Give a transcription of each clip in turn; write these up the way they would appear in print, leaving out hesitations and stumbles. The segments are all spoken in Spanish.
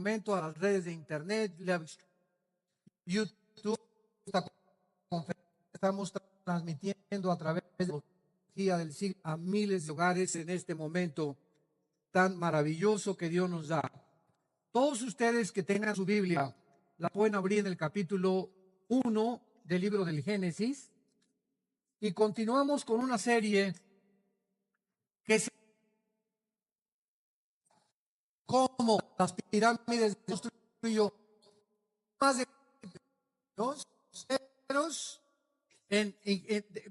momento a las redes de internet, YouTube, esta conferencia estamos transmitiendo a través de la tecnología del siglo a miles de hogares en este momento tan maravilloso que Dios nos da. Todos ustedes que tengan su Biblia, la pueden abrir en el capítulo 1 del libro del Génesis y continuamos con una serie que se como las pirámides construyó más de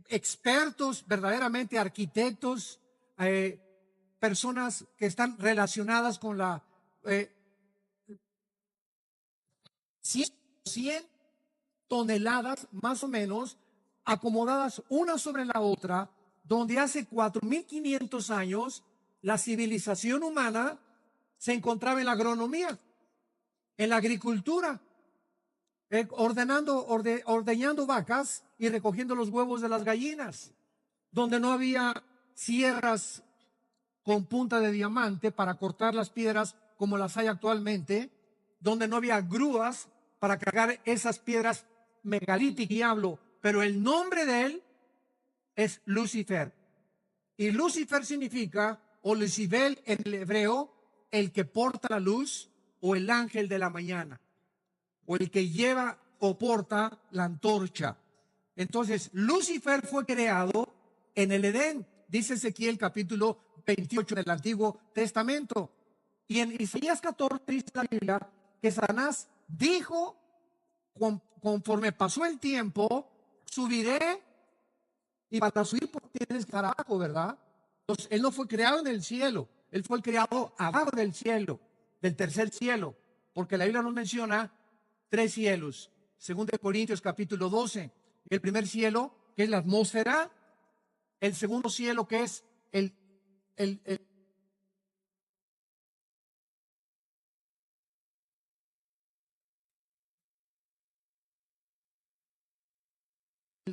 expertos, verdaderamente arquitectos, personas que están relacionadas con la 100 toneladas más o menos acomodadas una sobre la otra, donde hace 4.500 años la civilización humana se encontraba en la agronomía, en la agricultura, ordeñando vacas y recogiendo los huevos de las gallinas, donde no había sierras con punta de diamante para cortar las piedras como las hay actualmente, donde no había grúas para cargar esas piedras megalíticas, diablo, pero el nombre de él es Lucifer. Y Lucifer significa, o Lucibel en el hebreo, el que porta la luz, o el ángel de la mañana, o el que lleva o porta la antorcha. Entonces, Lucifer fue creado en el Edén, dice Ezequiel capítulo 28 del Antiguo Testamento. Y en Isaías 14 dice la Biblia que Satanás dijo, conforme pasó el tiempo, subiré, y para subir tienes que estar abajo, ¿verdad? Entonces, él no fue creado en el cielo, él fue creado abajo del cielo, del tercer cielo, porque la Biblia nos menciona 3 cielos. Según de Corintios capítulo 12, el primer cielo, que es la atmósfera, el segundo cielo, que es el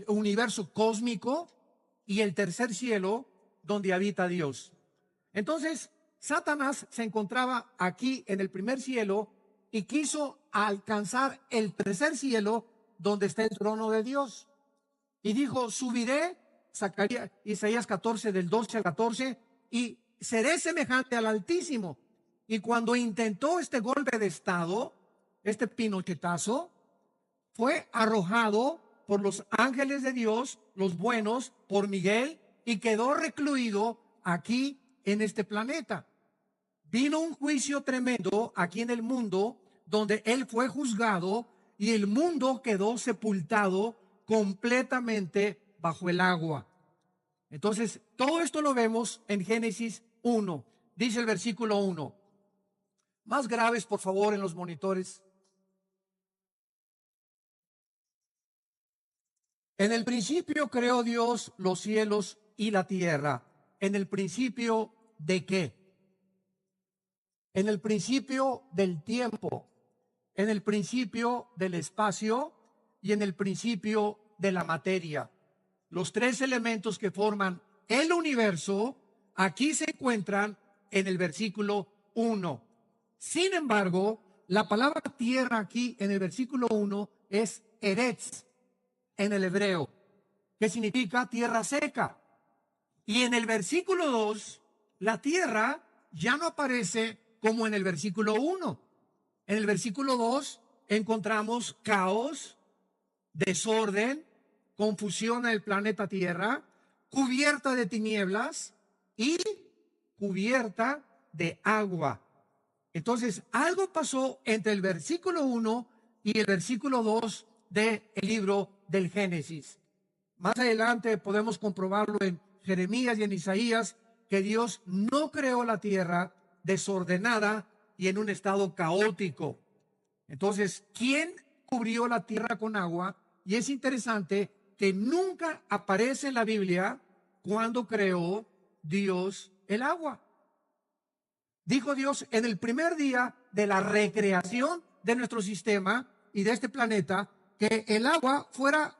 universo cósmico, y el tercer cielo donde habita Dios. Entonces, Satanás se encontraba aquí en el primer cielo y quiso alcanzar el tercer cielo donde está el trono de Dios. Y dijo, subiré, Isaías 14 del 12 al 14, y seré semejante al Altísimo. Y cuando intentó este golpe de estado, este pinochetazo, fue arrojado por los ángeles de Dios, los buenos, por Miguel, y quedó recluido aquí en este planeta. Vino un juicio tremendo aquí en el mundo, donde él fue juzgado y el mundo quedó sepultado completamente bajo el agua. Entonces, todo esto lo vemos en Génesis 1. Dice el versículo 1. Más graves, por favor, en los monitores. En el principio creó Dios los cielos y la tierra. ¿En el principio de qué? En el principio del tiempo, en el principio del espacio y en el principio de la materia. Los 3 elementos que forman el universo aquí se encuentran en el versículo 1. Sin embargo, la palabra tierra aquí en el versículo 1 es eretz en el hebreo, que significa tierra seca. Y en el versículo 2, la tierra ya no aparece como en el versículo 1. En el versículo 2 encontramos caos, desorden, confusión en el planeta Tierra, cubierta de tinieblas y cubierta de agua. Entonces, algo pasó entre el versículo 1 y el versículo 2 del libro del Génesis. Más adelante podemos comprobarlo en Jeremías y en Isaías, que Dios no creó la tierra desordenada y en un estado caótico. Entonces, ¿quién cubrió la tierra con agua? Y es interesante que nunca aparece en la Biblia cuando creó Dios el agua. Dijo Dios en el primer día de la recreación de nuestro sistema y de este planeta, que el agua fuera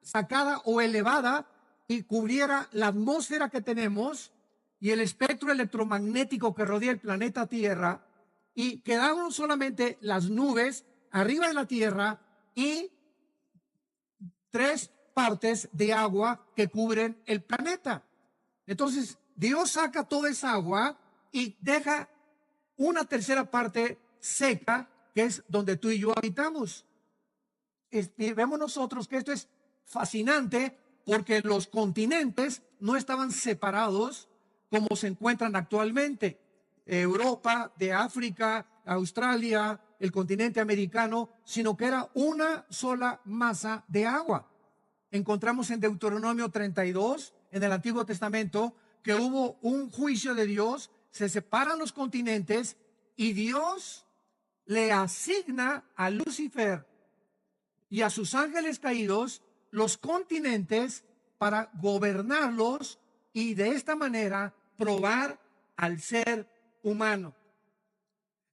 sacada o elevada y cubriera la atmósfera que tenemos y el espectro electromagnético que rodea el planeta Tierra, y quedaron solamente las nubes arriba de la tierra y 3 partes de agua que cubren el planeta. Entonces, Dios saca toda esa agua y deja una tercera parte seca, que es donde tú y yo habitamos. Y vemos nosotros que esto es fascinante porque los continentes no estaban separados como se encuentran actualmente. Europa, de África, Australia, el continente americano, sino que era una sola masa de agua. Encontramos en Deuteronomio 32, en el Antiguo Testamento, que hubo un juicio de Dios, se separan los continentes y Dios le asigna a Lucifer y a sus ángeles caídos los continentes para gobernarlos y de esta manera probar al ser humano.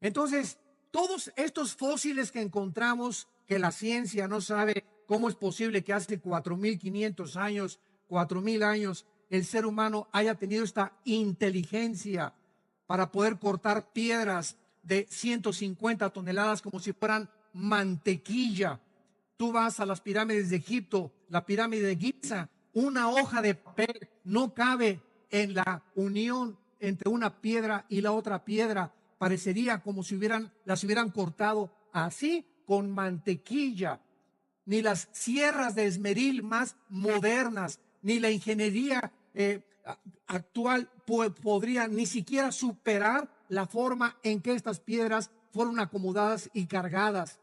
Entonces, todos estos fósiles que encontramos, que la ciencia no sabe cómo es posible que hace 4.500 años, 4.000 años, el ser humano haya tenido esta inteligencia para poder cortar piedras de 150 toneladas como si fueran mantequilla. Tú vas a las pirámides de Egipto, la pirámide de Giza, una hoja de papel no cabe en la unión entre una piedra y la otra piedra. Parecería como si las hubieran cortado así con mantequilla. Ni las sierras de esmeril más modernas, ni la ingeniería actual podría ni siquiera superar la forma en que estas piedras fueron acomodadas y cargadas.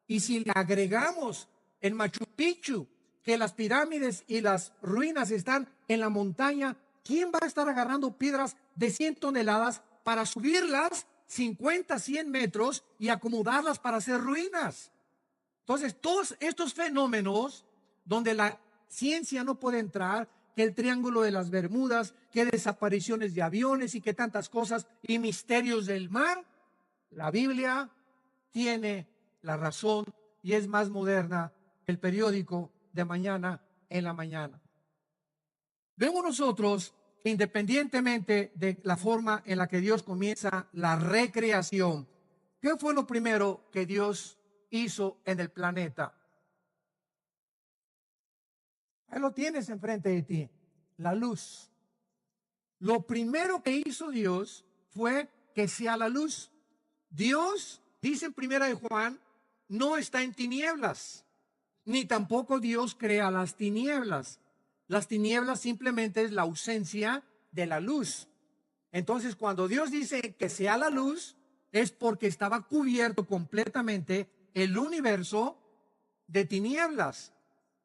Y si le agregamos en Machu Picchu que las pirámides y las ruinas están en la montaña, ¿quién va a estar agarrando piedras de 100 toneladas para subirlas 50, 100 metros y acomodarlas para hacer ruinas? Entonces, todos estos fenómenos donde la ciencia no puede entrar, que el Triángulo de las Bermudas, que desapariciones de aviones y que tantas cosas y misterios del mar, la Biblia tiene la razón y es más moderna que el periódico de mañana en la mañana. Vemos nosotros que independientemente de la forma en la que Dios comienza la recreación, ¿qué fue lo primero que Dios hizo en el planeta? Ahí lo tienes enfrente de ti, la luz. Lo primero que hizo Dios fue que sea la luz. Dios, dice en Primera de Juan, no está en tinieblas, ni tampoco Dios crea las tinieblas. Las tinieblas simplemente es la ausencia de la luz. Entonces, cuando Dios dice que sea la luz, es porque estaba cubierto completamente el universo de tinieblas.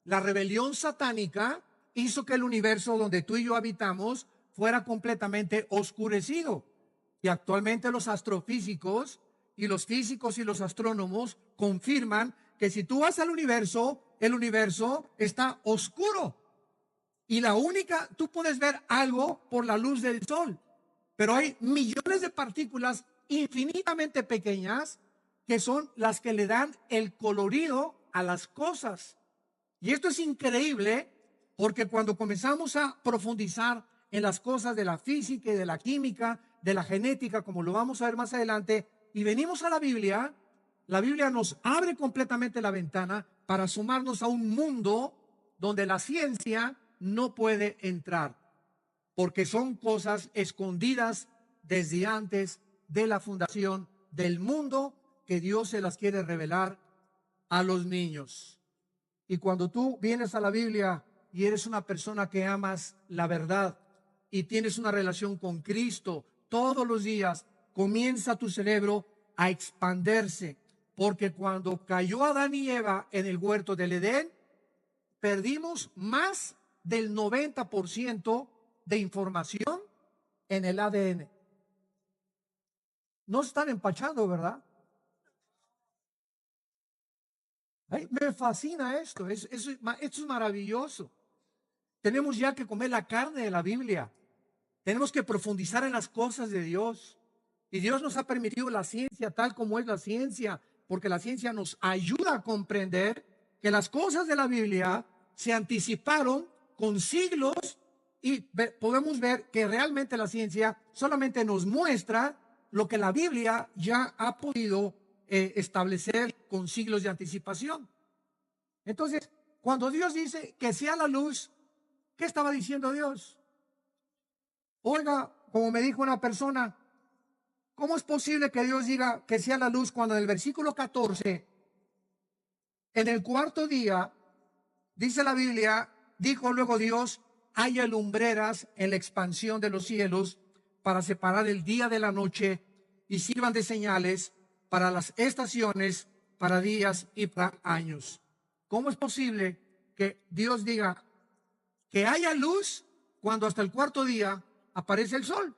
La rebelión satánica hizo que el universo donde tú y yo habitamos fuera completamente oscurecido. Y actualmente los astrofísicos y los físicos y los astrónomos confirman que si tú vas al universo, el universo está oscuro. Y tú puedes ver algo por la luz del sol, pero hay millones de partículas infinitamente pequeñas que son las que le dan el colorido a las cosas. Y esto es increíble porque cuando comenzamos a profundizar en las cosas de la física y de la química, de la genética, como lo vamos a ver más adelante, y venimos a la Biblia nos abre completamente la ventana para sumarnos a un mundo donde la ciencia no puede entrar, porque son cosas escondidas desde antes de la fundación del mundo que Dios se las quiere revelar a los niños. Y cuando tú vienes a la Biblia y eres una persona que amas la verdad y tienes una relación con Cristo todos los días, comienza tu cerebro a expandirse, porque cuando cayó Adán y Eva en el huerto del Edén, perdimos más del 90% de información en el ADN. No están empachando, ¿verdad? Ay, me fascina esto, esto es maravilloso. Tenemos ya que comer la carne de la Biblia. Tenemos que profundizar en las cosas de Dios. Y Dios nos ha permitido la ciencia tal como es la ciencia, porque la ciencia nos ayuda a comprender que las cosas de la Biblia se anticiparon con siglos y podemos ver que realmente la ciencia solamente nos muestra lo que la Biblia ya ha podido establecer con siglos de anticipación. Entonces, cuando Dios dice que sea la luz, ¿qué estaba diciendo Dios? Oiga, como me dijo una persona, ¿cómo es posible que Dios diga que sea la luz cuando en el versículo 14, en el cuarto día, dice la Biblia, dijo luego Dios, haya lumbreras en la expansión de los cielos para separar el día de la noche y sirvan de señales para las estaciones, para días y para años? ¿Cómo es posible que Dios diga que haya luz cuando hasta el cuarto día aparece el sol?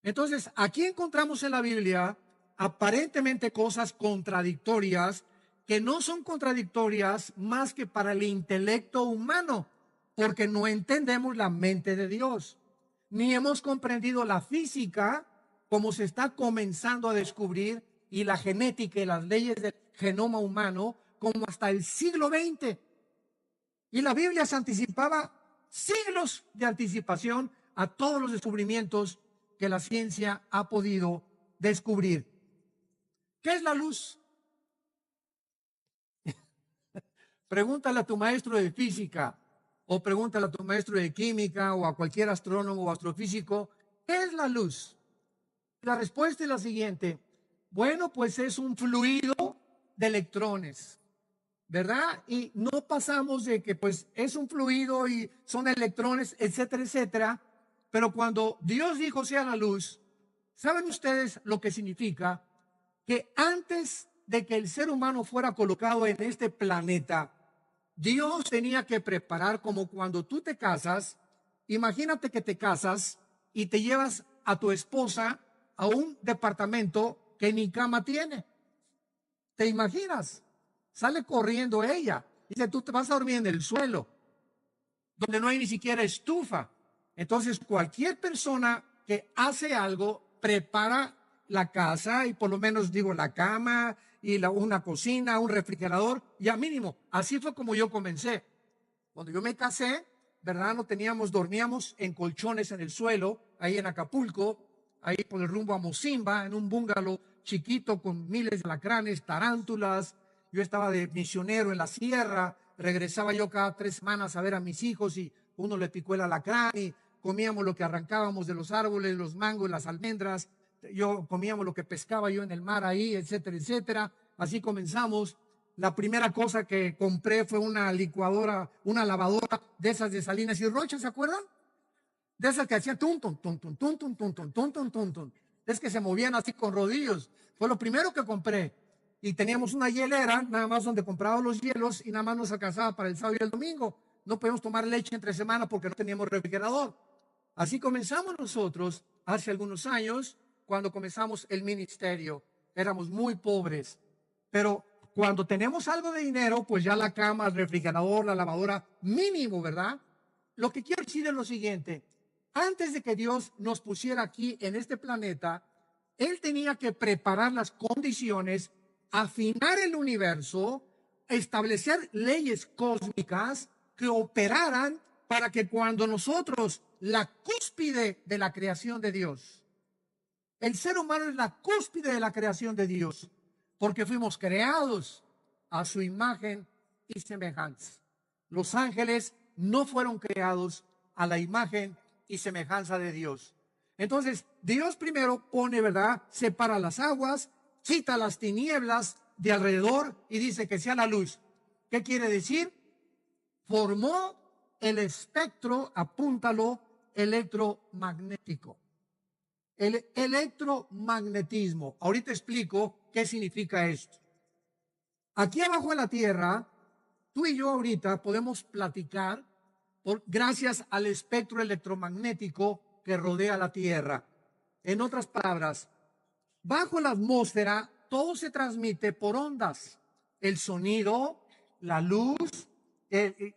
Entonces, aquí encontramos en la Biblia aparentemente cosas contradictorias que no son contradictorias más que para el intelecto humano, porque no entendemos la mente de Dios, ni hemos comprendido la física como se está comenzando a descubrir y la genética y las leyes del genoma humano como hasta el siglo XX. Y la Biblia se anticipaba siglos de anticipación a todos los descubrimientos que la ciencia ha podido descubrir. ¿Qué es la luz? Pregúntale a tu maestro de física o pregúntale a tu maestro de química o a cualquier astrónomo o astrofísico, ¿qué es la luz? La respuesta es la siguiente. Bueno, pues es un fluido de electrones, ¿verdad? Y no pasamos de que pues es un fluido y son electrones, etcétera, etcétera. Pero cuando Dios dijo sea la luz, ¿saben ustedes lo que significa? Que antes de que el ser humano fuera colocado en este planeta, Dios tenía que preparar, como cuando tú te casas. Imagínate que te casas y te llevas a tu esposa a un departamento que ni cama tiene. ¿Te imaginas? Sale corriendo ella. Dice, tú te vas a dormir en el suelo, donde no hay ni siquiera estufa. Entonces, cualquier persona que hace algo, prepara la casa y por lo menos digo la cama y una cocina, un refrigerador, ya mínimo. Así fue como yo comencé. Cuando yo me casé, ¿verdad? No teníamos, dormíamos en colchones en el suelo, ahí en Acapulco, ahí por el rumbo a Mocimba, en un bungalow chiquito con miles de alacranes, tarántulas. Yo estaba de misionero en la sierra, regresaba yo cada 3 semanas a ver a mis hijos y uno le picó el alacrán y comíamos lo que arrancábamos de los árboles, los mangos, las almendras. Yo comíamos lo que pescaba yo en el mar ahí, etcétera, etcétera. Así comenzamos. La primera cosa que compré fue una licuadora, una lavadora de esas de Salinas y Rocha, ¿se acuerdan? De esas que hacían tum, tum, tum, tum, tum, tum, tum, tum, tum, tum, tum, tum. Es que se movían así con rodillos. Fue lo primero que compré. Y teníamos una hielera, nada más donde compraba los hielos y nada más nos alcanzaba para el sábado y el domingo. No podíamos tomar leche entre semana porque no teníamos refrigerador. Así comenzamos nosotros hace algunos años, cuando comenzamos el ministerio. Éramos muy pobres, pero cuando tenemos algo de dinero, pues ya la cama, el refrigerador, la lavadora, mínimo, ¿verdad? Lo que quiero decir es lo siguiente. Antes de que Dios nos pusiera aquí en este planeta, Él tenía que preparar las condiciones, afinar el universo, establecer leyes cósmicas que operaran para que cuando nosotros, la cúspide de la creación de Dios, el ser humano es la cúspide de la creación de Dios, porque fuimos creados a su imagen y semejanza. Los ángeles no fueron creados a la imagen y semejanza de Dios. Entonces, Dios primero pone, ¿verdad? Separa las aguas, quita las tinieblas de alrededor y dice que sea la luz. ¿Qué quiere decir? Formó el espectro, apúntalo, electromagnético. El electromagnetismo. Ahorita explico qué significa esto. Aquí abajo en la Tierra, tú y yo ahorita podemos platicar gracias al espectro electromagnético que rodea la Tierra. En otras palabras, bajo la atmósfera todo se transmite por ondas. El sonido, la luz.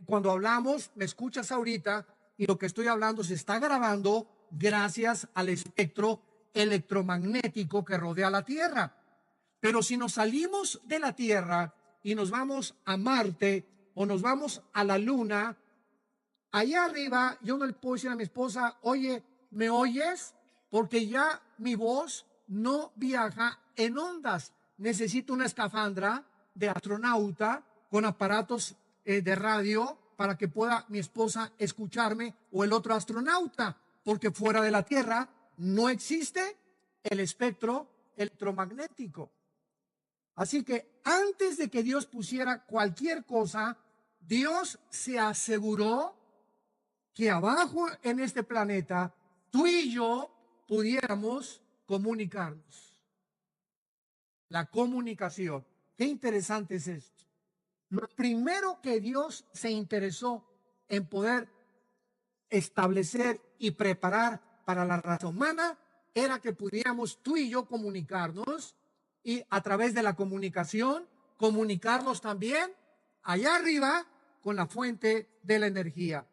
Cuando hablamos, me escuchas ahorita y lo que estoy hablando se está grabando gracias al espectro electromagnético que rodea la Tierra. Pero si nos salimos de la Tierra y nos vamos a Marte o nos vamos a la Luna, allá arriba yo no le puedo decir a mi esposa, oye, ¿me oyes? Porque ya mi voz no viaja en ondas. Necesito una escafandra de astronauta con aparatos de radio para que pueda mi esposa escucharme o el otro astronauta, porque fuera de la Tierra no existe el espectro electromagnético. Así que antes de que Dios pusiera cualquier cosa, Dios se aseguró que abajo en este planeta tú y yo pudiéramos comunicarnos. La comunicación. Qué interesante es esto. Lo primero que Dios se interesó en poder establecer y preparar para la raza humana era que pudiéramos tú y yo comunicarnos y a través de la comunicación comunicarnos también allá arriba con la fuente de la energía.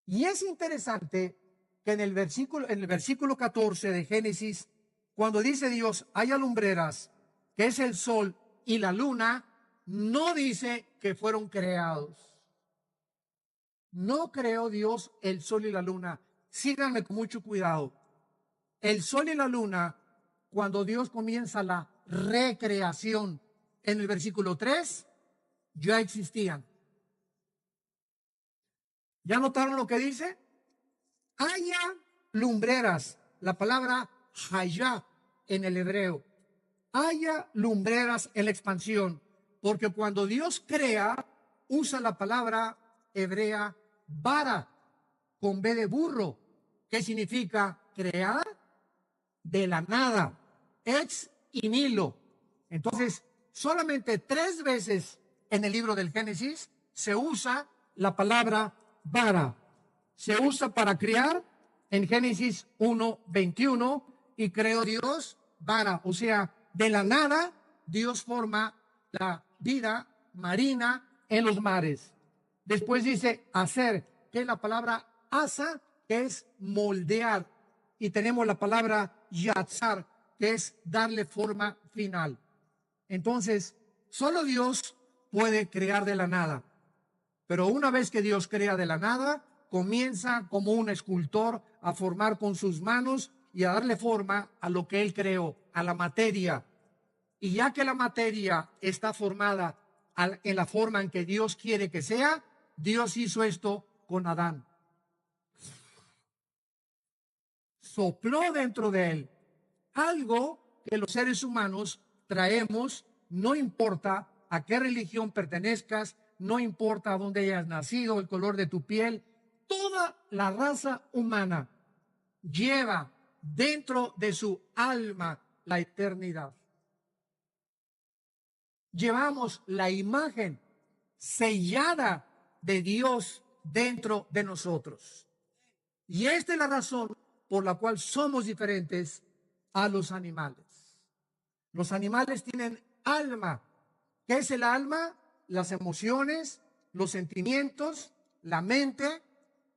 Y es interesante que en el versículo 14 de Génesis, cuando dice Dios, haya lumbreras, que es el sol y la luna, no dice que fueron creados. No creó Dios el sol y la luna. Síganme con mucho cuidado. El sol y la luna, cuando Dios comienza la recreación en el versículo 3, ya existían. ¿Ya notaron lo que dice? Haya lumbreras, la palabra hayá en el hebreo. Haya lumbreras en la expansión, porque cuando Dios crea, usa la palabra hebrea bara, con B de burro, que significa crear de la nada, ex nihilo. Entonces, solamente 3 veces en el libro del Génesis se usa la palabra bara. Se usa para crear en Génesis 1:21 y creó Dios bara, o sea, de la nada Dios forma la vida marina en los mares. Después dice hacer, que es la palabra asa, que es moldear, y tenemos la palabra yatzar, que es darle forma final. Entonces, solo Dios puede crear de la nada. Pero una vez que Dios crea de la nada, comienza como un escultor a formar con sus manos y a darle forma a lo que Él creó, a la materia. Y ya que la materia está formada en la forma en que Dios quiere que sea, Dios hizo esto con Adán. Sopló dentro de él algo que los seres humanos traemos, no importa a qué religión pertenezcas, no importa dónde hayas nacido, el color de tu piel, toda la raza humana lleva dentro de su alma la eternidad. Llevamos la imagen sellada de Dios dentro de nosotros. Y esta es la razón por la cual somos diferentes a los animales. Los animales tienen alma. ¿Qué es el alma? Las emociones, los sentimientos, la mente.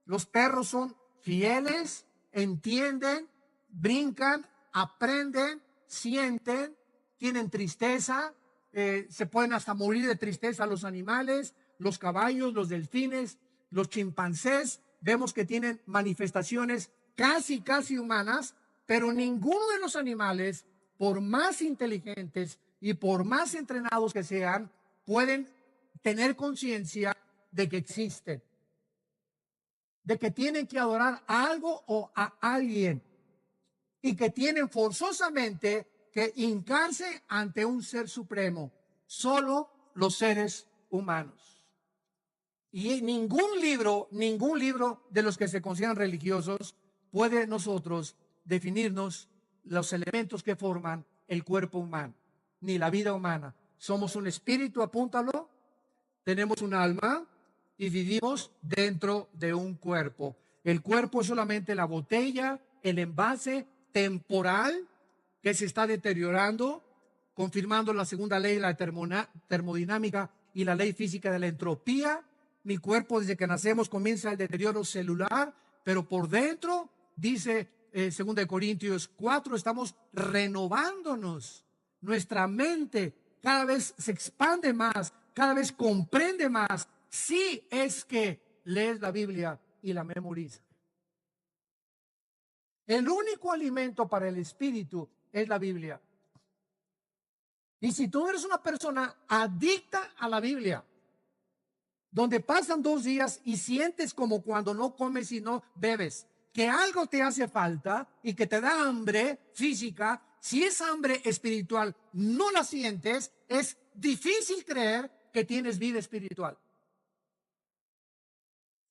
Los perros son fieles, entienden, brincan, aprenden, sienten, tienen tristeza, se pueden hasta morir de tristeza los animales, los caballos, los delfines, los chimpancés. Vemos que tienen manifestaciones casi humanas, pero ninguno de los animales, por más inteligentes y por más entrenados que sean, pueden tener conciencia de que existen, de que tienen que adorar a algo o a alguien y que tienen forzosamente que hincarse ante un ser supremo. Solo los seres humanos. Y ningún libro de los que se consideran religiosos puede nosotros definirnos los elementos que forman el cuerpo humano, ni la vida humana. Somos un espíritu, apúntalo, tenemos un alma y vivimos dentro de un cuerpo. El cuerpo es solamente la botella, el envase temporal que se está deteriorando, confirmando la segunda ley, la termodinámica y la ley física de la entropía. Mi cuerpo desde que nacemos comienza el deterioro celular, pero por dentro, dice 2 Corintios 4, estamos renovándonos. Nuestra mente cada vez se expande más, cada vez comprende más, si es que lees la Biblia y la memorizas. El único alimento para el espíritu es la Biblia. Y si tú eres una persona adicta a la Biblia, donde pasan 2 días y sientes como cuando no comes y no bebes, que algo te hace falta y que te da hambre física, si esa hambre espiritual no la sientes, es difícil creer que tienes vida espiritual.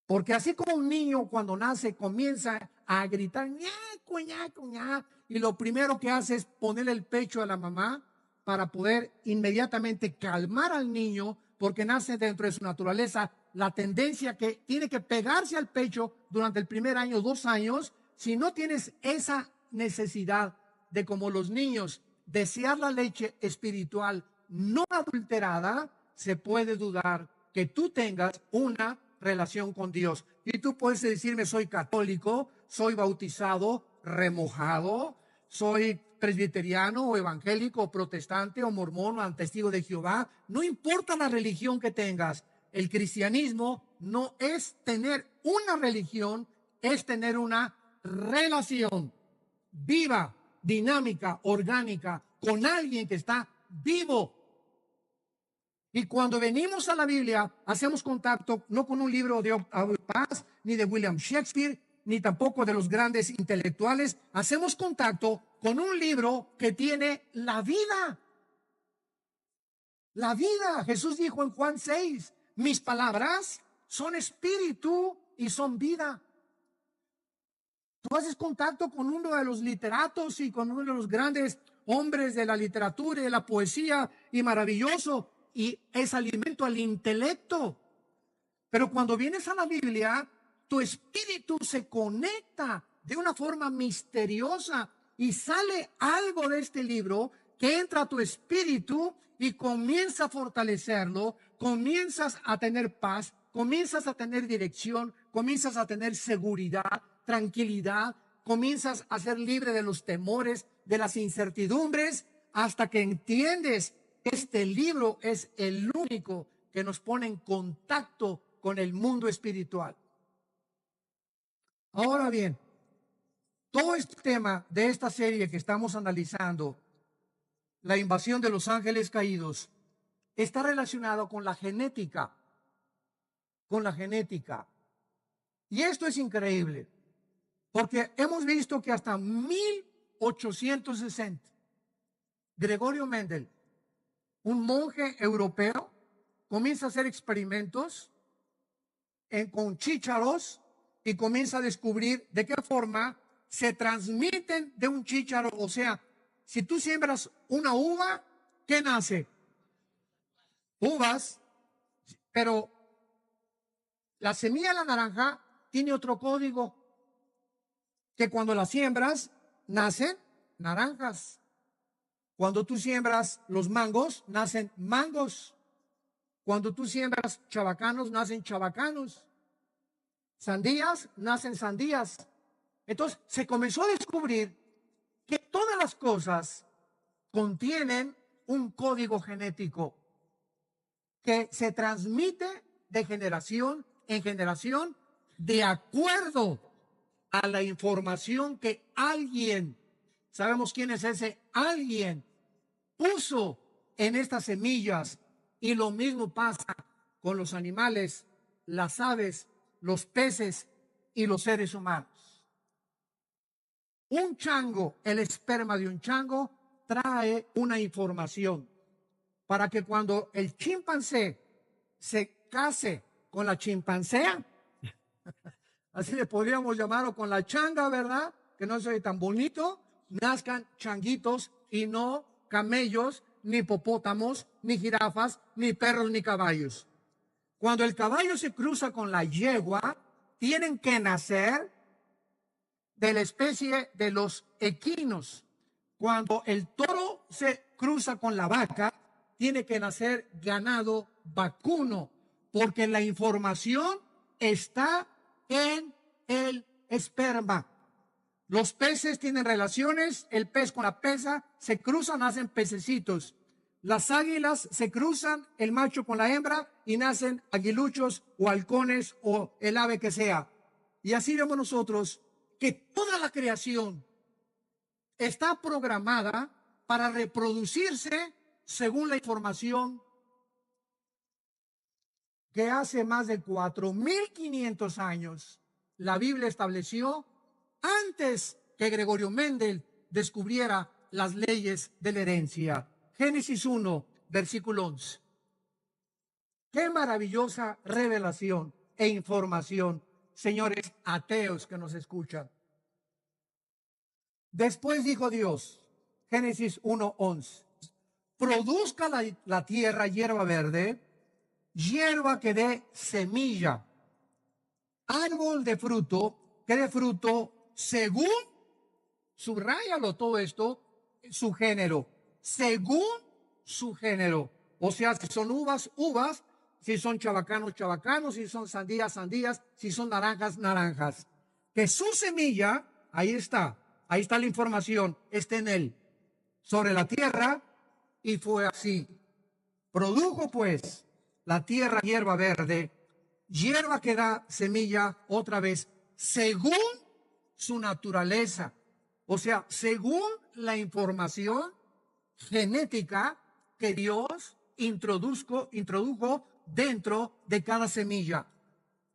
Porque así como un niño cuando nace comienza a gritar, ñaco, ñaco, ña, y lo primero que hace es ponerle el pecho a la mamá para poder inmediatamente calmar al niño, porque nace dentro de su naturaleza la tendencia que tiene que pegarse al pecho durante el primer año, 2 años. Si no tienes esa necesidad de, como los niños, desear la leche espiritual no adulterada, se puede dudar que tú tengas una relación con Dios. Y tú puedes decirme, soy católico, soy bautizado, remojado, soy presbiteriano o evangélico o protestante o mormón o testigo de Jehová. No importa la religión que tengas, el cristianismo no es tener una religión, es tener una relación viva, dinámica, orgánica, con alguien que está vivo. Y cuando venimos a la Biblia, hacemos contacto no con un libro de Octavio Paz, ni de William Shakespeare, ni tampoco de los grandes intelectuales. Hacemos contacto con un libro que tiene la vida. La vida. Jesús dijo en Juan 6, mis palabras son espíritu y son vida. Tú haces contacto con uno de los literatos y con uno de los grandes hombres de la literatura y de la poesía, y maravilloso, y es alimento al intelecto. Pero cuando vienes a la Biblia, tu espíritu se conecta de una forma misteriosa y sale algo de este libro que entra a tu espíritu y comienza a fortalecerlo, comienzas a tener paz, comienzas a tener dirección, comienzas a tener seguridad, tranquilidad, comienzas a ser libre de los temores, de las incertidumbres, hasta que entiendes que este libro es el único que nos pone en contacto con el mundo espiritual. Ahora bien, todo este tema de esta serie que estamos analizando, la invasión de los ángeles caídos, está relacionado con la genética. Con la genética. Y esto es increíble, porque hemos visto que hasta 1860, Gregorio Mendel, un monje europeo, comienza a hacer experimentos con chícharos y comienza a descubrir de qué forma se transmiten de un chícharo. O sea, si tú siembras una uva, ¿qué nace? Uvas, pero la semilla de la naranja tiene otro código, que cuando la siembras, nacen naranjas. Cuando tú siembras los mangos, nacen mangos. Cuando tú siembras chabacanos, nacen chabacanos. Sandías, nacen sandías. Entonces se comenzó a descubrir que todas las cosas contienen un código genético que se transmite de generación en generación de acuerdo a la información que alguien, sabemos quién es ese alguien, puso en estas semillas. Y lo mismo pasa con los animales, las aves, los peces y los seres humanos. Un chango, el esperma de un chango, trae una información para que cuando el chimpancé se case con la chimpancea, así le podríamos llamar, o con la changa, ¿verdad? Que no soy tan bonito, nazcan changuitos y no camellos, ni hipopótamos, ni jirafas, ni perros, ni caballos. Cuando el caballo se cruza con la yegua, tienen que nacer de la especie de los equinos. Cuando el toro se cruza con la vaca, tiene que nacer ganado vacuno, porque la información está en el esperma. Los peces tienen relaciones, el pez con la peza se cruzan, nacen pececitos. Las águilas se cruzan, el macho con la hembra, y nacen aguiluchos o halcones o el ave que sea. Y así vemos nosotros que toda la creación está programada para reproducirse según la información que hace más de 4.500 años la Biblia estableció antes que Gregorio Mendel descubriera las leyes de la herencia. Génesis 1, versículo 11. Qué maravillosa revelación e información, señores ateos que nos escuchan. Después dijo Dios, Génesis 1:11, produzca la tierra hierba verde, hierba que dé semilla, árbol de fruto que dé fruto según, subráyalo todo esto, su género, según su género. O sea, si son uvas, uvas, si son chabacanos, chabacanos, si son sandías, sandías, si son naranjas, naranjas. Que su semilla, ahí está la información, está en él, sobre la tierra, y fue así. Produjo pues la tierra hierba verde, hierba que da semilla otra vez, según su naturaleza. O sea, según la información genética que Dios introdujo dentro de cada semilla.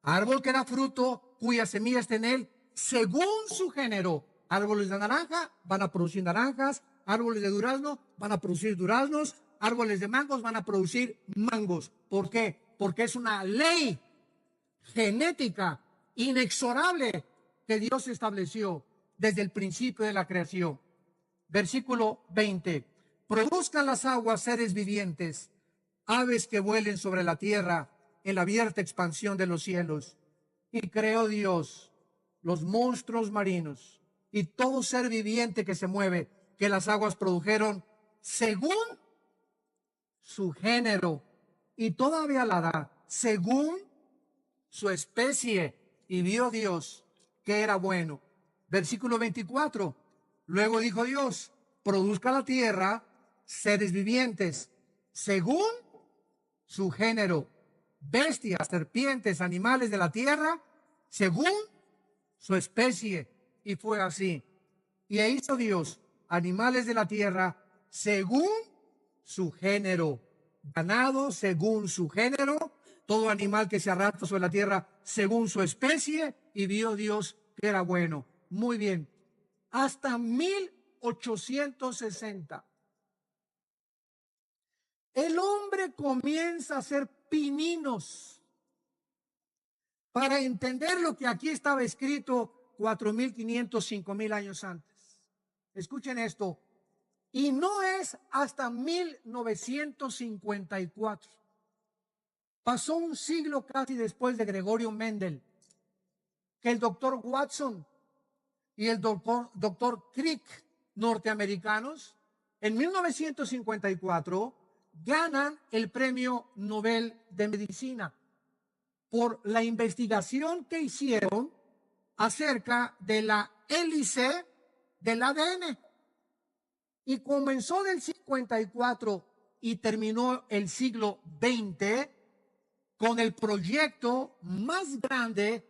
Árbol que da fruto, cuya semilla está en él, según su género. Árboles de naranja van a producir naranjas, árboles de durazno van a producir duraznos, árboles de mangos van a producir mangos. ¿Por qué? Porque es una ley genética inexorable que Dios estableció desde el principio de la creación. Versículo 20. Produzcan las aguas seres vivientes, aves que vuelen sobre la tierra en la abierta expansión de los cielos. Y creó Dios los monstruos marinos y todo ser viviente que se mueve, que las aguas produjeron según su género, y todavía la da, según su especie, y vio Dios que era bueno. Versículo 24. Luego dijo Dios, produzca la tierra seres vivientes, según su género, bestias, serpientes, animales de la tierra, según su especie. Y fue así. Y hizo Dios animales de la tierra según su género, ganado según su género, todo animal que se arrastra sobre la tierra según su especie, y vio Dios que era bueno. Muy bien. Hasta 1860, el hombre comienza a hacer pininos para entender lo que aquí estaba escrito 4.500, 5.000 años antes. Escuchen esto. Y no es hasta 1954. Pasó un siglo casi después de Gregorio Mendel, que el doctor Watson y el doctor Crick, norteamericanos, en 1954 ganan el premio Nobel de Medicina por la investigación que hicieron acerca de la hélice del ADN. Y comenzó del 54 y terminó el siglo XX con el proyecto más grande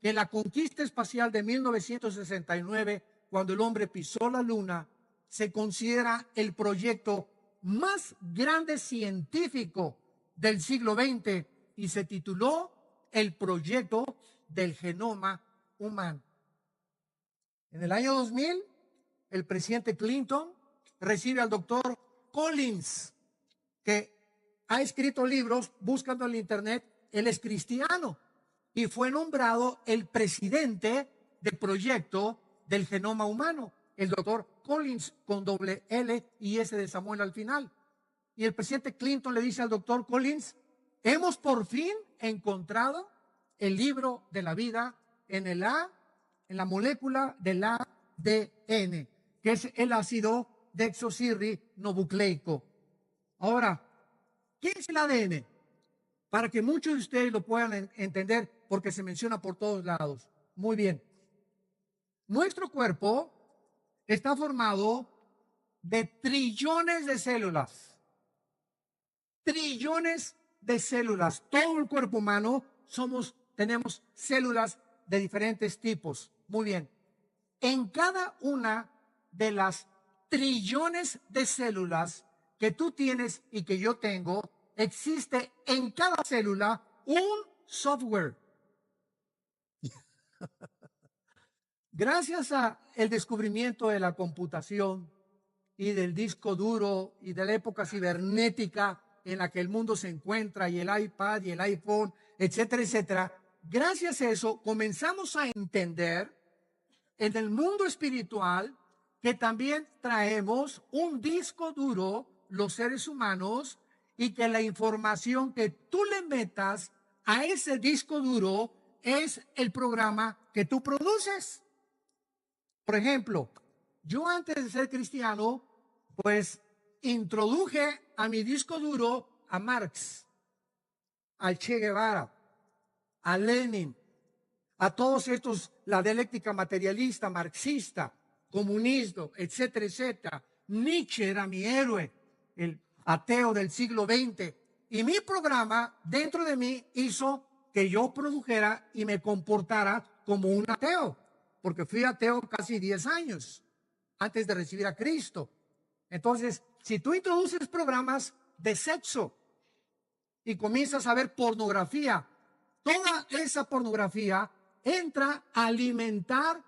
que la conquista espacial de 1969, cuando el hombre pisó la luna. Se considera el proyecto más grande científico del siglo XX y se tituló el proyecto del genoma humano. En el año 2000, el presidente Clinton recibe al doctor Collins, que ha escrito libros, buscando en internet. Él es cristiano y fue nombrado el presidente del proyecto del genoma humano, el doctor Collins, con doble L y S de Samuel al final. Y el presidente Clinton le dice al doctor Collins, hemos por fin encontrado el libro de la vida en la molécula del ADN, que es el ácido desoxirribonucleico. Ahora, ¿qué es el ADN? Para que muchos de ustedes lo puedan entender, porque se menciona por todos lados. Muy bien. Nuestro cuerpo está formado de trillones de células. Trillones de células. Todo el cuerpo humano tenemos células de diferentes tipos. Muy bien. En cada una de las trillones de células que tú tienes y que yo tengo, existe en cada célula un software. Gracias a el descubrimiento de la computación y del disco duro y de la época cibernética en la que el mundo se encuentra, y el iPad y el iPhone, etcétera, etcétera, gracias a eso comenzamos a entender en el mundo espiritual que también traemos un disco duro, los seres humanos, y que la información que tú le metas a ese disco duro es el programa que tú produces. Por ejemplo, yo antes de ser cristiano, pues introduje a mi disco duro a Marx, al Che Guevara, a Lenin, a todos estos, la dialéctica materialista, marxista, comunismo, etcétera, etcétera. Nietzsche era mi héroe, el ateo del siglo XX. Y mi programa dentro de mí hizo que yo produjera y me comportara como un ateo, porque fui ateo casi 10 años antes de recibir a Cristo. Entonces, si tú introduces programas de sexo y comienzas a ver pornografía, toda esa pornografía entra a alimentar,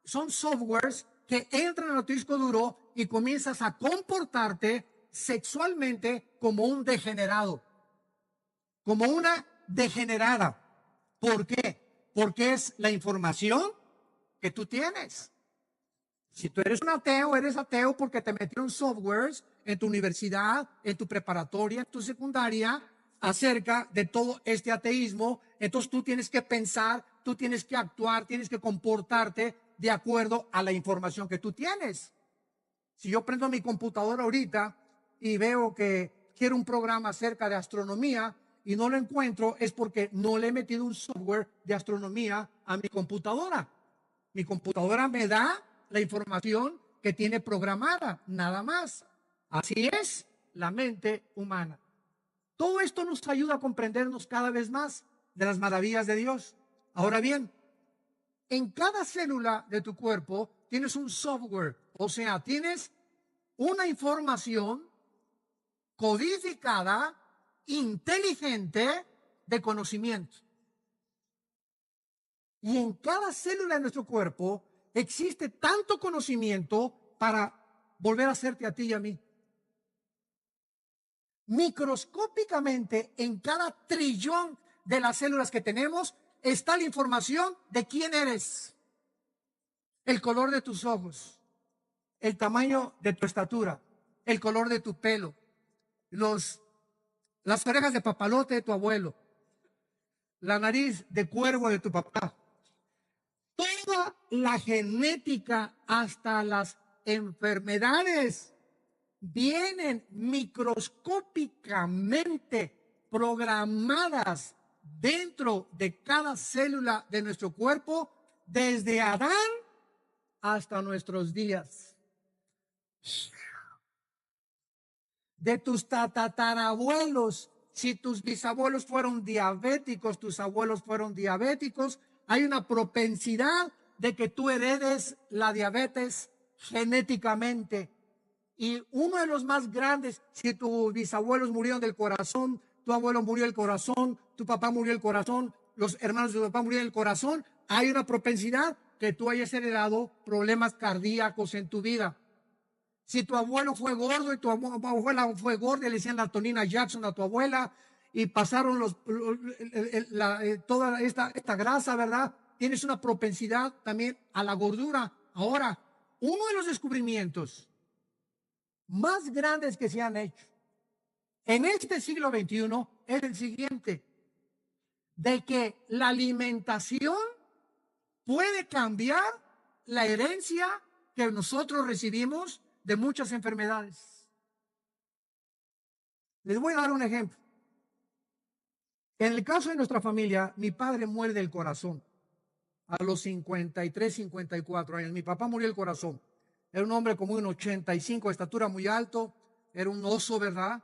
son softwares que entran a tu disco duro y comienzas a comportarte sexualmente como un degenerado, como una degenerada. ¿Por qué? Porque es la información que tú tienes. Si tú eres un ateo, eres ateo porque te metieron softwares en tu universidad, en tu preparatoria, en tu secundaria, acerca de todo este ateísmo. Entonces tú tienes que pensar, tú tienes que actuar, tienes que comportarte de acuerdo a la información que tú tienes. Si yo prendo mi computadora ahorita y veo que quiero un programa acerca de astronomía y no lo encuentro, es porque no le he metido un software de astronomía a mi computadora. Mi computadora me da la información que tiene programada, nada más. Así es la mente humana. Todo esto nos ayuda a comprendernos cada vez más de las maravillas de Dios. Ahora bien, en cada célula de tu cuerpo tienes un software, o sea, tienes una información codificada, inteligente, de conocimiento. Y en cada célula de nuestro cuerpo existe tanto conocimiento para volver a hacerte a ti y a mí. Microscópicamente, en cada trillón de las células que tenemos, está la información de quién eres, el color de tus ojos, el tamaño de tu estatura, el color de tu pelo, las orejas de papalote de tu abuelo, la nariz de cuervo de tu papá. Toda la genética, hasta las enfermedades, vienen microscópicamente programadas dentro de cada célula de nuestro cuerpo, desde Adán hasta nuestros días. De tus tatarabuelos, si tus bisabuelos fueron diabéticos, tus abuelos fueron diabéticos, hay una propensidad de que tú heredes la diabetes genéticamente. Y uno de los más grandes, si tus bisabuelos murieron del corazón, tu abuelo murió del corazón, tu papá murió del corazón, los hermanos de tu papá murieron del corazón, hay una propensidad que tú hayas heredado problemas cardíacos en tu vida. Si tu abuelo fue gordo y tu abuela fue gorda, le decían la Tonina Jackson a tu abuela, y pasaron toda esta grasa, ¿verdad? Tienes una propensidad también a la gordura. Ahora, uno de los descubrimientos más grandes que se han hecho en este siglo XXI es el siguiente: de que la alimentación puede cambiar la herencia que nosotros recibimos de muchas enfermedades. Les voy a dar un ejemplo. En el caso de nuestra familia, mi padre muere del corazón a los 53, 54 años. Mi papá murió del corazón. Era un hombre como un 85 de estatura, muy alto. Era un oso, ¿verdad?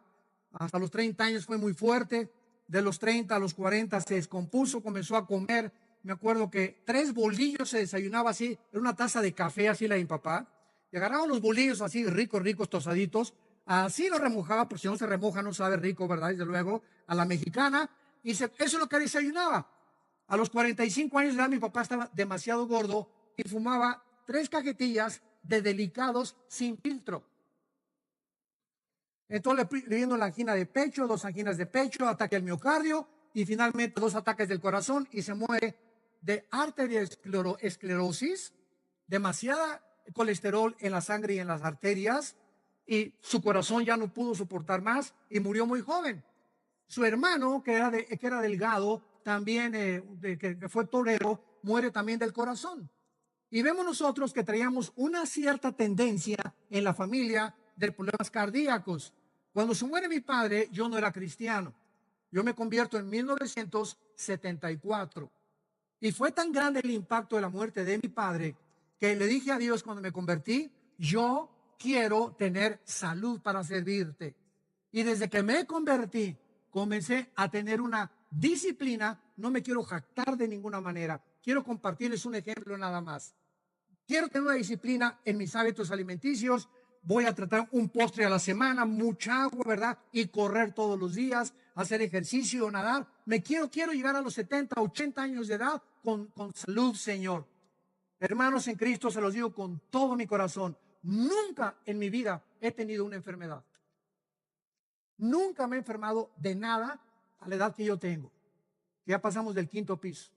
Hasta los 30 años fue muy fuerte. De los 30 a los 40 se descompuso, comenzó a comer me acuerdo que 3 bolillos se desayunaba así, en una taza de café, así la de mi papá, y agarraba los bolillos así ricos, ricos, tostaditos, así los remojaba, porque si no se remoja no sabe rico, ¿verdad? Desde luego, a la mexicana, eso es lo que desayunaba. A los 45 años de edad mi papá estaba demasiado gordo y fumaba 3 cajetillas de Delicados sin filtro. Entonces le vino la angina de pecho, 2 anginas de pecho, ataque al miocardio y finalmente 2 ataques del corazón y se muere de arteriosclerosis, demasiada colesterol en la sangre y en las arterias, y su corazón ya no pudo soportar más y murió muy joven. Su hermano, que era delgado, también que fue torero, muere también del corazón. Y vemos nosotros que traíamos una cierta tendencia en la familia de problemas cardíacos. Cuando se muere mi padre, yo no era cristiano. Yo me convierto en 1974. Y fue tan grande el impacto de la muerte de mi padre que le dije a Dios cuando me convertí, yo quiero tener salud para servirte. Y desde que me convertí, comencé a tener una disciplina. No me quiero jactar de ninguna manera. Quiero compartirles un ejemplo nada más. Quiero tener una disciplina en mis hábitos alimenticios. Voy a tratar un postre a la semana, mucha agua, ¿verdad? Y correr todos los días, hacer ejercicio, nadar. Quiero llegar a los 70, 80 años de edad con salud, Señor. Hermanos en Cristo, se los digo con todo mi corazón. Nunca en mi vida he tenido una enfermedad. Nunca me he enfermado de nada a la edad que yo tengo. Ya pasamos del 5º piso.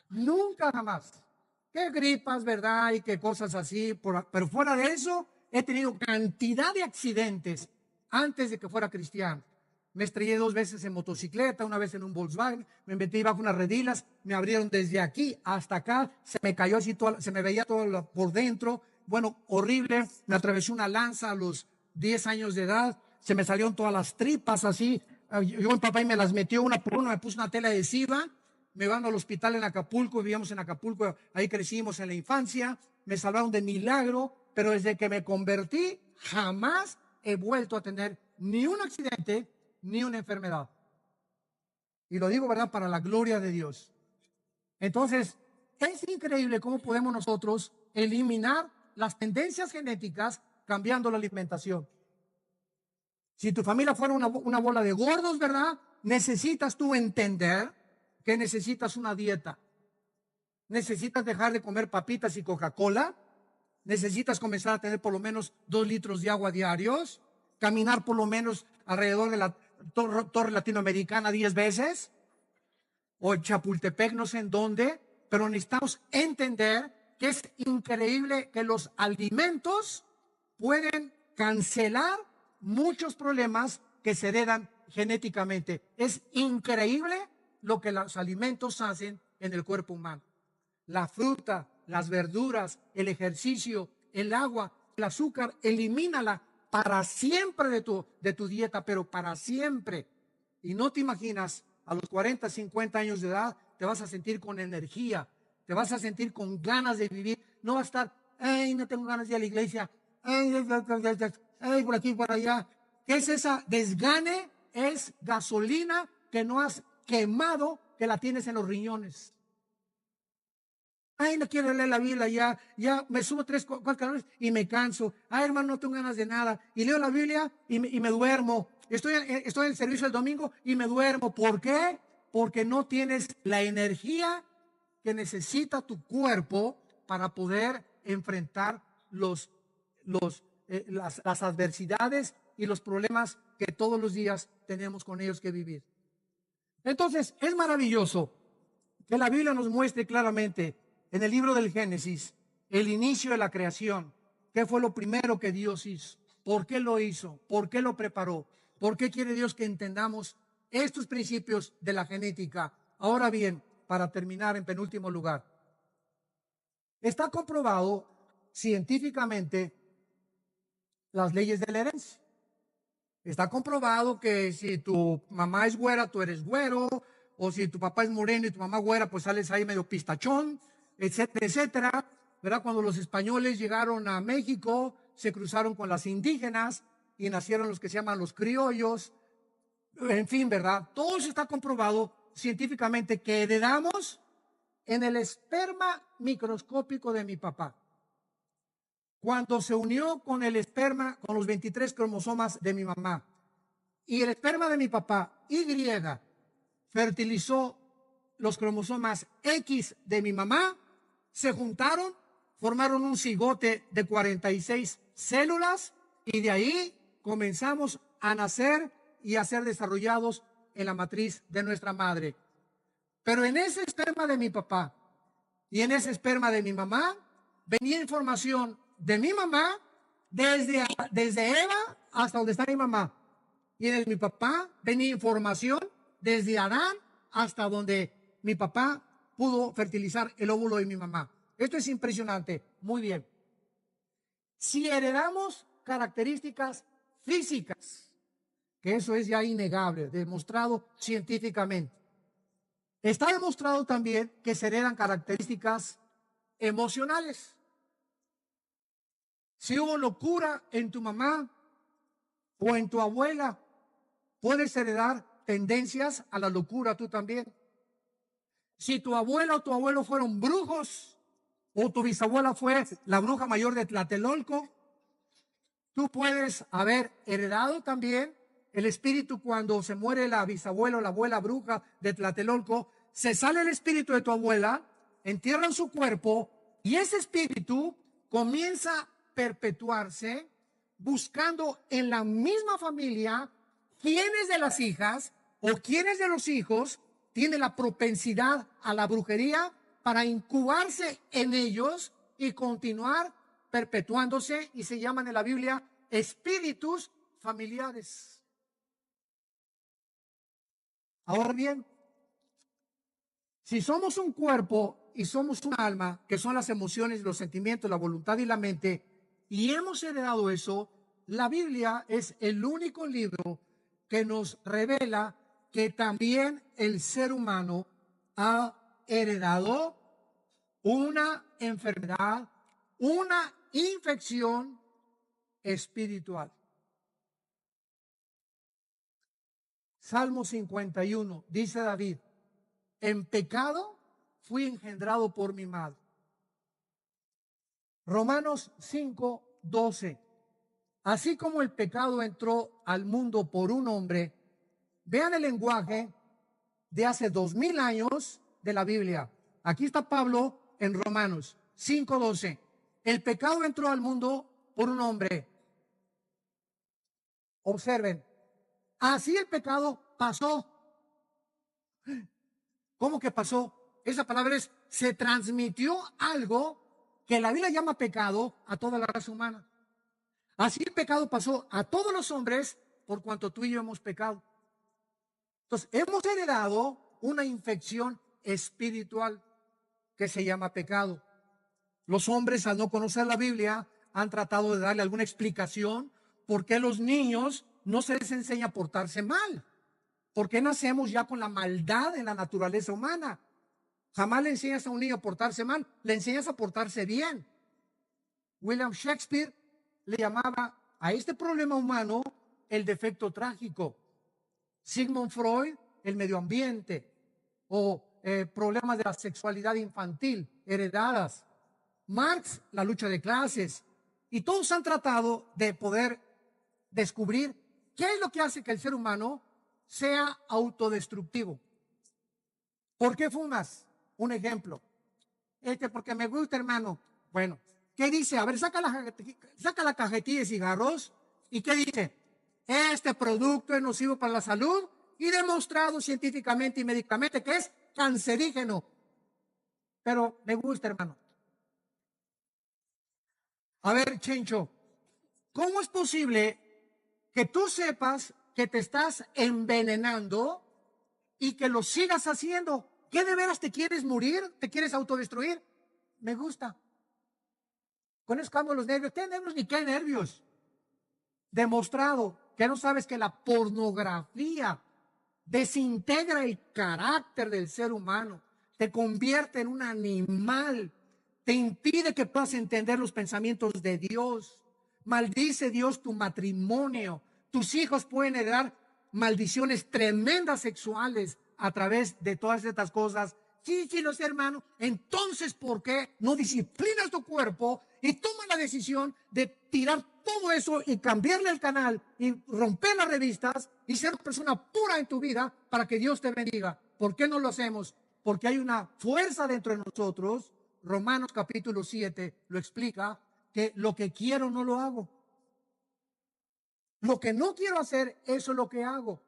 Nunca jamás. Qué gripas, ¿verdad? Y qué cosas así. Pero fuera de eso, he tenido cantidad de accidentes antes de que fuera cristiano. Me estrellé 2 veces en motocicleta, una vez en un Volkswagen, me metí bajo unas redilas, me abrieron desde aquí hasta acá, se me cayó así, se me veía todo por dentro. Bueno, horrible. Me atravesó una lanza a los 10 años de edad, se me salieron todas las tripas así. Yo, mi papá, y me las metió una por una, me puso una tela adhesiva. Me van al hospital en Acapulco, vivíamos en Acapulco, ahí crecimos en la infancia, me salvaron de milagro, pero desde que me convertí jamás he vuelto a tener ni un accidente ni una enfermedad. Y lo digo, ¿verdad?, para la gloria de Dios. Entonces, es increíble cómo podemos nosotros eliminar las tendencias genéticas cambiando la alimentación. Si tu familia fuera una bola de gordos, ¿verdad?, necesitas tú entender que necesitas una dieta. Necesitas dejar de comer papitas y Coca-Cola. Necesitas comenzar a tener por lo menos 2 litros de agua diarios. Caminar por lo menos alrededor de la torre latinoamericana 10 veces. O en Chapultepec, no sé en dónde. Pero necesitamos entender que es increíble que los alimentos pueden cancelar muchos problemas que se heredan genéticamente. Es increíble lo que los alimentos hacen en el cuerpo humano. La fruta, las verduras, el ejercicio, el agua, el azúcar, elimínala para siempre de tu dieta, pero para siempre. Y no te imaginas, a los 40, 50 años de edad, te vas a sentir con energía, te vas a sentir con ganas de vivir. No vas a estar, ay, no tengo ganas de ir a la iglesia, ay, por aquí, por allá. ¿Qué es esa desgane? Es gasolina que no has quemado, que la tienes en los riñones. Ay, no quiero leer la Biblia, ya me subo 3, 4 calorías y me canso. Ay, hermano, no tengo ganas de nada. Y leo la Biblia y me duermo. Estoy en el servicio el domingo y me duermo. ¿Por qué? Porque no tienes la energía que necesita tu cuerpo para poder enfrentar las adversidades y los problemas que todos los días tenemos con ellos que vivir. Entonces, es maravilloso que la Biblia nos muestre claramente en el libro del Génesis el inicio de la creación. ¿Qué fue lo primero que Dios hizo? ¿Por qué lo hizo? ¿Por qué lo preparó? ¿Por qué quiere Dios que entendamos estos principios de la genética? Ahora bien, para terminar en penúltimo lugar, está comprobado científicamente las leyes de la herencia. Está comprobado que si tu mamá es güera, tú eres güero, o si tu papá es moreno y tu mamá güera, pues sales ahí medio pistachón, etcétera, etcétera. ¿Verdad? Cuando los españoles llegaron a México, se cruzaron con las indígenas y nacieron los que se llaman los criollos. En fin, ¿verdad? Todo eso está comprobado científicamente que heredamos en el esperma microscópico de mi papá. Cuando se unió con el esperma, con los 23 cromosomas de mi mamá, y el esperma de mi papá, Y, fertilizó los cromosomas X de mi mamá, se juntaron, formaron un cigote de 46 células y de ahí comenzamos a nacer y a ser desarrollados en la matriz de nuestra madre. Pero en ese esperma de mi papá y en ese esperma de mi mamá venía información de mi mamá desde Eva hasta donde está mi mamá. Y en el de mi papá venía información desde Adán hasta donde mi papá pudo fertilizar el óvulo de mi mamá. Esto es impresionante. Muy bien. Si heredamos características físicas, que eso es ya innegable, demostrado científicamente, está demostrado también que se heredan características emocionales. Si hubo locura en tu mamá o en tu abuela, puedes heredar tendencias a la locura tú también. Si tu abuela o tu abuelo fueron brujos, o tu bisabuela fue la bruja mayor de Tlatelolco, tú puedes haber heredado también el espíritu. Cuando se muere la bisabuela o la abuela bruja de Tlatelolco, se sale el espíritu de tu abuela, entierran su cuerpo y ese espíritu comienza a perpetuarse buscando en la misma familia quiénes de las hijas o quiénes de los hijos tienen la propensidad a la brujería para incubarse en ellos y continuar perpetuándose, y se llaman en la Biblia espíritus familiares. Ahora bien, si somos un cuerpo y somos un alma, que son las emociones, los sentimientos, la voluntad y la mente, y hemos heredado eso, la Biblia es el único libro que nos revela que también el ser humano ha heredado una enfermedad, una infección espiritual. Salmo 51, dice David: en pecado fui engendrado por mi madre. Romanos 5, 12. Así como el pecado entró al mundo por un hombre, vean el lenguaje de hace 2000 años de la Biblia. Aquí está Pablo en Romanos 5, 12. El pecado entró al mundo por un hombre. Observen, así el pecado pasó. ¿Cómo que pasó? Esa palabra es: se transmitió algo que la Biblia llama pecado a toda la raza humana. Así el pecado pasó a todos los hombres por cuanto tú y yo hemos pecado. Entonces, hemos heredado una infección espiritual que se llama pecado. Los hombres, al no conocer la Biblia, han tratado de darle alguna explicación por qué los niños no se les enseña a portarse mal. ¿Por qué nacemos ya con la maldad en la naturaleza humana? Jamás le enseñas a un niño a portarse mal, le enseñas a portarse bien. William Shakespeare le llamaba a este problema humano el defecto trágico. Sigmund Freud, el medio ambiente, o problemas de la sexualidad infantil heredadas. Marx, la lucha de clases. Y todos han tratado de poder descubrir qué es lo que hace que el ser humano sea autodestructivo. ¿Por qué fumas? Un ejemplo. Porque me gusta, hermano. Bueno, ¿qué dice? A ver, saca la cajetilla de cigarros. ¿Y qué dice? Este producto es nocivo para la salud y demostrado científicamente y médicamente que es cancerígeno. Pero me gusta, hermano. A ver, Chencho, ¿cómo es posible que tú sepas que te estás envenenando y que lo sigas haciendo? ¿Qué de veras te quieres morir? ¿Te quieres autodestruir? Me gusta. Con eso cambio los nervios. ¿Qué nervios ni qué nervios? Demostrado que no sabes que la pornografía desintegra el carácter del ser humano, te convierte en un animal, te impide que puedas entender los pensamientos de Dios. Maldice Dios tu matrimonio. Tus hijos pueden heredar maldiciones tremendas sexuales a través de todas estas cosas Sí, sí, lo sé, hermano. Entonces, ¿por qué no disciplinas tu cuerpo y tomas la decisión de tirar todo eso y cambiarle el canal y romper las revistas y ser una persona pura en tu vida para que Dios te bendiga? ¿Por qué no lo hacemos? Porque hay una fuerza dentro de nosotros. Romanos capítulo 7 lo explica, que lo que quiero no lo hago. Lo que no quiero hacer, eso es lo que hago.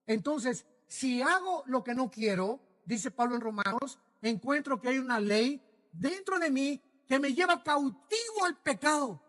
Entonces, si hago lo que no quiero, dice Pablo en Romanos, encuentro que hay una ley dentro de mí que me lleva cautivo al pecado.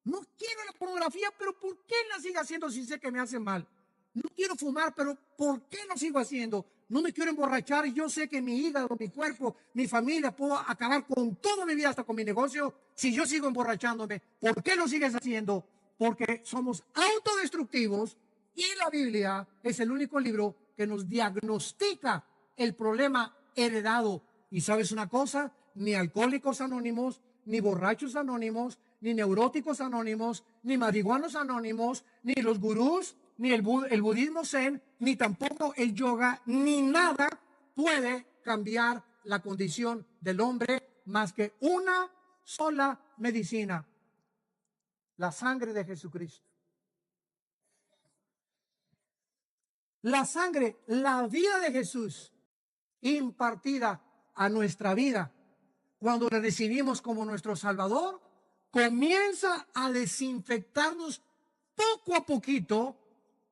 No quiero la pornografía, pero ¿por qué la sigo haciendo si sé que me hace mal? No quiero fumar, pero ¿por qué lo sigo haciendo? No me quiero emborrachar y yo sé que mi hígado, mi cuerpo, mi familia, puedo acabar con toda mi vida, hasta con mi negocio, si yo sigo emborrachándome. ¿Por qué lo sigues haciendo? Porque somos autodestructivos y la Biblia es el único libro que nos diagnostica el problema heredado. Y ¿sabes una cosa? Ni Alcohólicos Anónimos, ni Borrachos Anónimos, ni Neuróticos Anónimos, ni Marihuanos Anónimos, ni los gurús, ni el budismo zen, ni tampoco el yoga, ni nada puede cambiar la condición del hombre más que una sola medicina: la sangre de Jesucristo. La sangre, la vida de Jesús impartida a nuestra vida cuando le recibimos como nuestro Salvador, comienza a desinfectarnos poco a poquito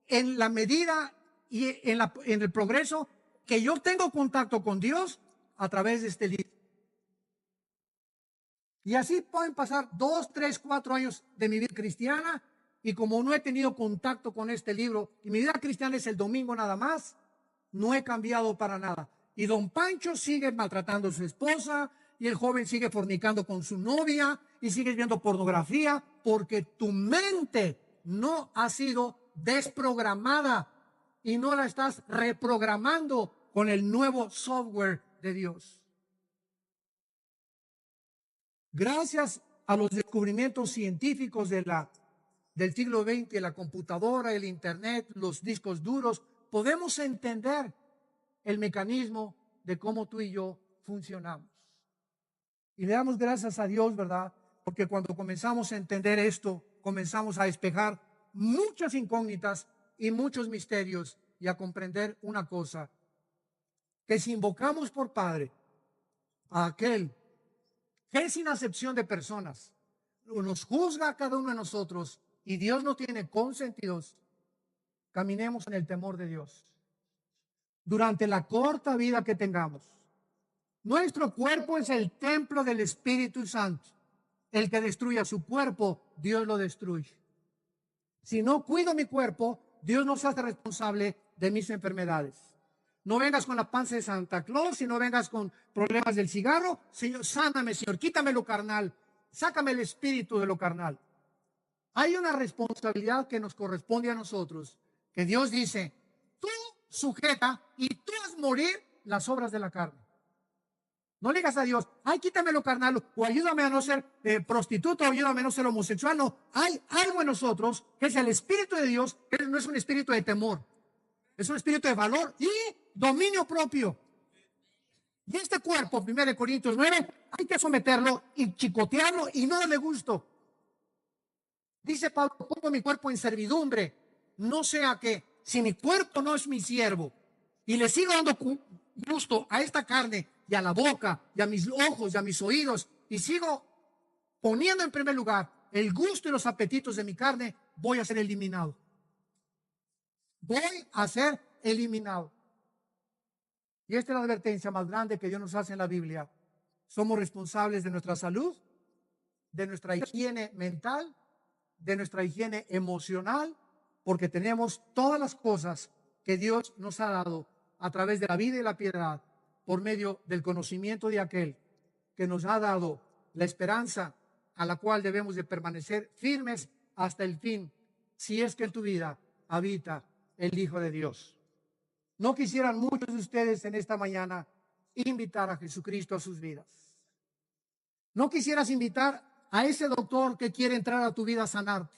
en la medida y en el progreso que yo tengo contacto con Dios a través de este libro. Y así pueden pasar 2, 3, 4 años de mi vida cristiana, y como no he tenido contacto con este libro y mi vida cristiana es el domingo nada más, no he cambiado para nada. Y don Pancho sigue maltratando a su esposa, y el joven sigue fornicando con su novia, y sigues viendo pornografía, porque tu mente no ha sido desprogramada y no la estás reprogramando con el nuevo software de Dios. Gracias a los descubrimientos científicos del siglo XX, la computadora, el internet, los discos duros, podemos entender el mecanismo de cómo tú y yo funcionamos. Y le damos gracias a Dios, ¿verdad? Porque cuando comenzamos a entender esto, comenzamos a despejar muchas incógnitas y muchos misterios, y a comprender una cosa: que si invocamos por Padre a aquel que es sin acepción de personas, nos juzga a cada uno de nosotros, y Dios no tiene consentidos, caminemos en el temor de Dios durante la corta vida que tengamos. Nuestro cuerpo es el templo del Espíritu Santo. El que destruya su cuerpo, Dios lo destruye. Si no cuido mi cuerpo, Dios no se hace responsable de mis enfermedades. No vengas con la panza de Santa Claus, y no vengas con problemas del cigarro. Señor, sáname, Señor, quítame lo carnal, sácame el espíritu de lo carnal. Hay una responsabilidad que nos corresponde a nosotros, que Dios dice: tú sujeta y tú haz morir las obras de la carne. No le digas a Dios: ay, quítame lo carnal, o ayúdame a no ser prostituta, o ayúdame a no ser homosexual. No, hay algo en nosotros que es el Espíritu de Dios, que no es un espíritu de temor, es un espíritu de valor y dominio propio. Y este cuerpo, 1 Corintios 9, hay que someterlo y chicotearlo y no darle gusto. Dice Pablo: pongo mi cuerpo en servidumbre, no sea que, si mi cuerpo no es mi siervo y le sigo dando gusto a esta carne y a la boca y a mis ojos y a mis oídos, y sigo poniendo en primer lugar el gusto y los apetitos de mi carne, voy a ser eliminado. Voy a ser eliminado. Y esta es la advertencia más grande que Dios nos hace en la Biblia. Somos responsables de nuestra salud, de nuestra higiene mental, de nuestra higiene emocional, porque tenemos todas las cosas que Dios nos ha dado a través de la vida y la piedad, por medio del conocimiento de aquel que nos ha dado la esperanza a la cual debemos de permanecer firmes hasta el fin, si es que en tu vida habita el Hijo de Dios. ¿No quisieran muchos de ustedes en esta mañana invitar a Jesucristo a sus vidas? ¿No quisieras invitar a ese doctor que quiere entrar a tu vida a sanarte?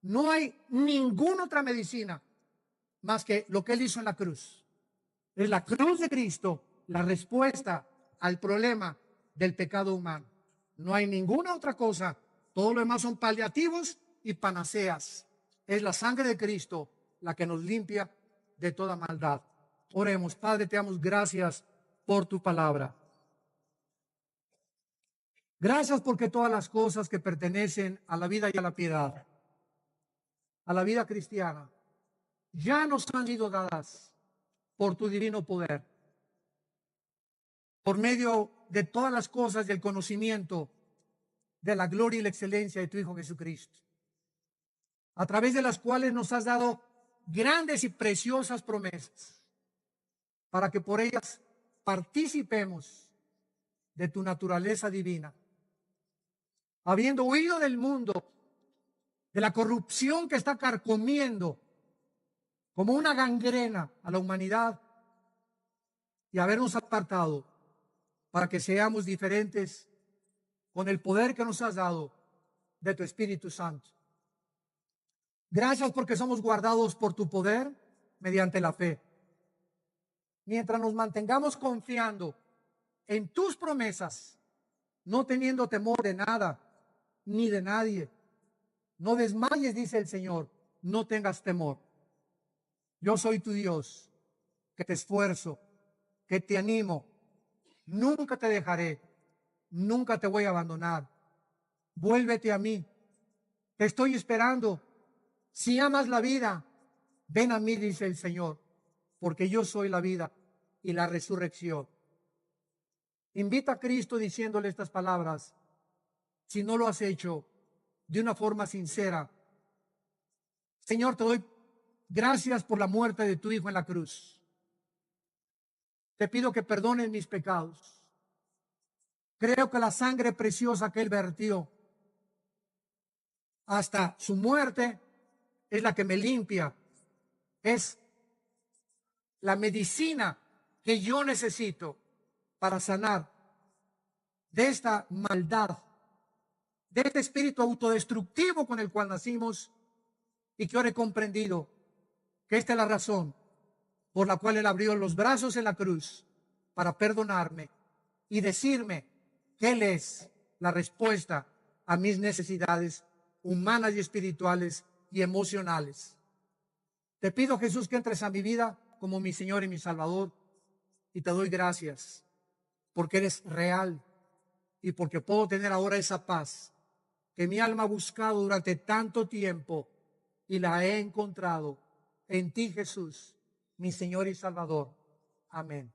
No hay ninguna otra medicina más que lo que Él hizo en la cruz. Es la cruz de Cristo la respuesta al problema del pecado humano. No hay ninguna otra cosa. Todo lo demás son paliativos y panaceas. Es la sangre de Cristo la que nos limpia de toda maldad. Oremos. Padre, te damos gracias por tu palabra. Gracias porque todas las cosas que pertenecen a la vida y a la piedad, a la vida cristiana, ya nos han sido dadas por tu divino poder, por medio de todas las cosas del conocimiento de la gloria y la excelencia de tu Hijo Jesucristo, a través de las cuales nos has dado grandes y preciosas promesas, para que por ellas participemos de tu naturaleza divina. Habiendo huido del mundo, de la corrupción que está carcomiendo como una gangrena a la humanidad, y habernos apartado para que seamos diferentes con el poder que nos has dado de tu Espíritu Santo. Gracias porque somos guardados por tu poder mediante la fe. Mientras nos mantengamos confiando en tus promesas, no teniendo temor de nada ni de nadie. No desmayes, dice el Señor, no tengas temor. Yo soy tu Dios, que te esfuerzo, que te animo. Nunca te dejaré, nunca te voy a abandonar. Vuélvete a mí, te estoy esperando. Si amas la vida, ven a mí, dice el Señor, porque yo soy la vida y la resurrección. Invita a Cristo diciéndole estas palabras, si no lo has hecho de una forma sincera. Señor, te doy gracias por la muerte de tu Hijo en la cruz. Te pido que perdones mis pecados. Creo que la sangre preciosa que Él vertió hasta su muerte es la que me limpia. Es la medicina que yo necesito para sanar de esta maldad, de este espíritu autodestructivo con el cual nacimos, y que ahora he comprendido que esta es la razón por la cual Él abrió los brazos en la cruz para perdonarme y decirme que Él es la respuesta a mis necesidades humanas y espirituales y emocionales. Te pido, Jesús, que entres a mi vida como mi Señor y mi Salvador, y te doy gracias porque eres real y porque puedo tener ahora esa paz que mi alma ha buscado durante tanto tiempo y la he encontrado en ti, Jesús, mi Señor y Salvador. Amén.